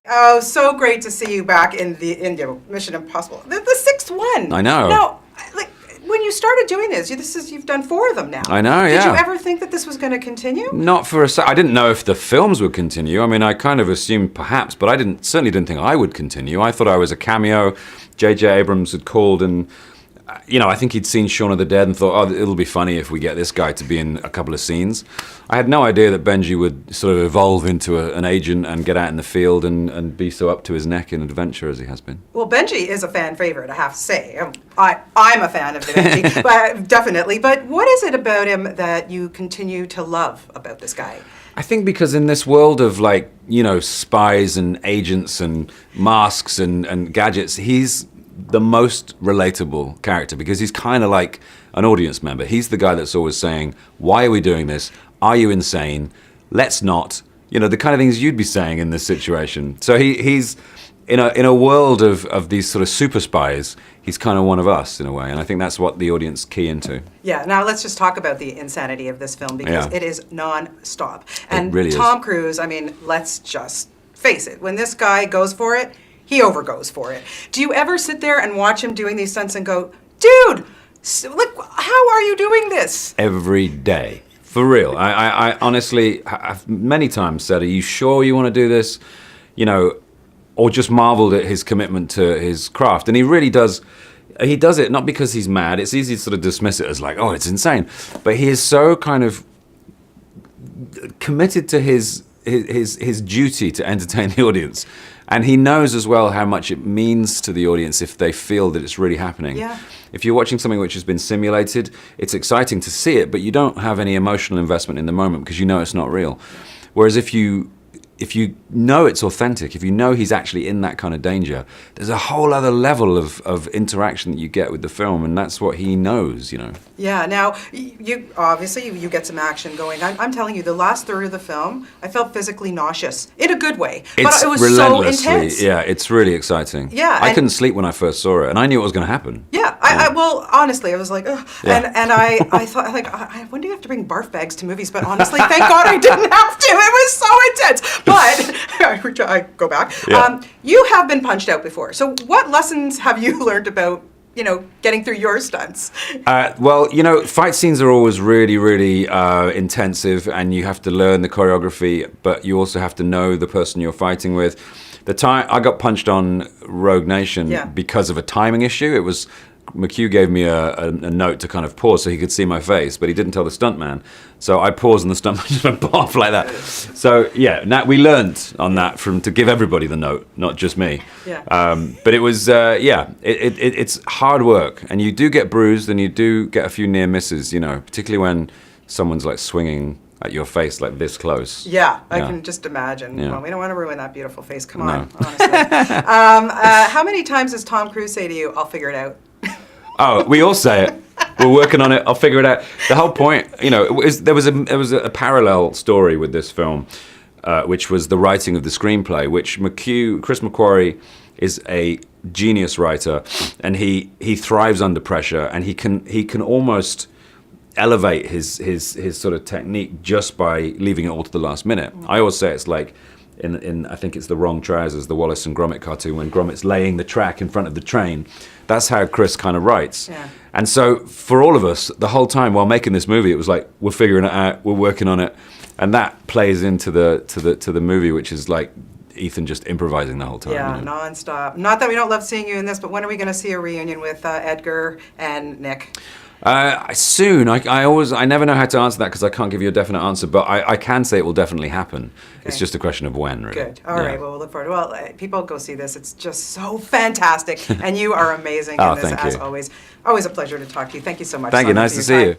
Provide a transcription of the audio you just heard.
Oh, so great to see you back in Mission Impossible, the sixth one. I know. Now, like when you started doing this, you've done 4 of them now. I know. Did yeah. you ever think that this was going to continue? Not for a sec. I didn't know if the films would continue. I mean, I kind of assumed perhaps, but I certainly didn't think I would continue. I thought I was a cameo. J.J. Abrams had called and. I think he'd seen Shaun of the Dead and thought, oh, it'll be funny if we get this guy to be in a couple of scenes. I had no idea that Benji would sort of evolve into an agent and get out in the field and be so up to his neck in adventure as he has been. Well, Benji is a fan favorite, I have to say. I'm a fan of the Benji, but definitely. But what is it about him that you continue to love about this guy? I think because in this world of spies and agents and masks and gadgets, he's the most relatable character because he's kind of like an audience member. He's the guy that's always saying, why are we doing this? Are you insane? Let's not. The kind of things you'd be saying in this situation. So he's in a world of these sort of super spies, he's kind of one of us in a way. And I think that's what the audience key into. Yeah, now let's just talk about the insanity of this film because it is non-stop. And it really Tom Cruise, I mean, let's just face it. When this guy goes for it, he overgoes for it. Do you ever sit there and watch him doing these stunts and go, dude, how are you doing this? Every day. For real. I honestly have many times said, are you sure you want to do this? Or just marveled at his commitment to his craft. And he really does. He does it not because he's mad. It's easy to sort of dismiss it as like, oh, it's insane. But he is so kind of committed to his duty to entertain the audience. And he knows as well how much it means to the audience if they feel that it's really happening. Yeah. If you're watching something which has been simulated, it's exciting to see it, but you don't have any emotional investment in the moment because you know it's not real. Whereas if you know it's authentic, if you know he's actually in that kind of danger, there's a whole other level of interaction that you get with the film, and that's what he knows, Yeah, now, you obviously, you get some action going. I'm telling you, the last third of the film, I felt physically nauseous, in a good way. But it was so intense. Yeah, it's really exciting. Yeah. I couldn't sleep when I first saw it, and I knew it was going to happen. Yeah, well, honestly, I was like, ugh. Yeah. And I thought, when do you have to bring barf bags to movies? But honestly, thank God I didn't have to. It was so intense. But I go back. Yeah. You have been punched out before. So what lessons have you learned about, getting through your stunts? Fight scenes are always really, really intensive, and you have to learn the choreography, but you also have to know the person you're fighting with. The time I got punched on Rogue Nation because of a timing issue. It was McHugh gave me a note to kind of pause so he could see my face, but he didn't tell the stuntman. So I paused and the stuntman just went off like that. So now we learned on that to give everybody the note, not just me. Yeah. But it was it's hard work, and you do get bruised and you do get a few near misses, particularly when someone's like swinging at your face like this close. Yeah, I can just imagine. Yeah. Well, we don't want to ruin that beautiful face. Come on, honestly. How many times does Tom Cruise say to you, I'll figure it out? Oh, we all say it. We're working on it. I'll figure it out. The whole point, there was a parallel story with this film, which was the writing of the screenplay, which Chris McQuarrie is a genius writer, and he thrives under pressure, and he can almost elevate his sort of technique just by leaving it all to the last minute. I always say it's like in I think it's The Wrong Trousers, the Wallace and Gromit cartoon, when Gromit's laying the track in front of the train. That's how Chris kind of writes. Yeah. And so for all of us, the whole time while making this movie, it was like, we're figuring it out, we're working on it. And that plays into the movie, which is like Ethan just improvising the whole time. Yeah, nonstop. Not that we don't love seeing you in this, but when are we going to see a reunion with Edgar and Nick? Soon. I never know how to answer that because I can't give you a definite answer, but I can say it will definitely happen. Okay. It's just a question of when, really. Good. All right. Well, we'll look forward. Well, people go see this. It's just so fantastic, and you are amazing Oh, in this, thank as you. always. Always a pleasure to talk to you. Thank you so much. Thank you. Nice to see you.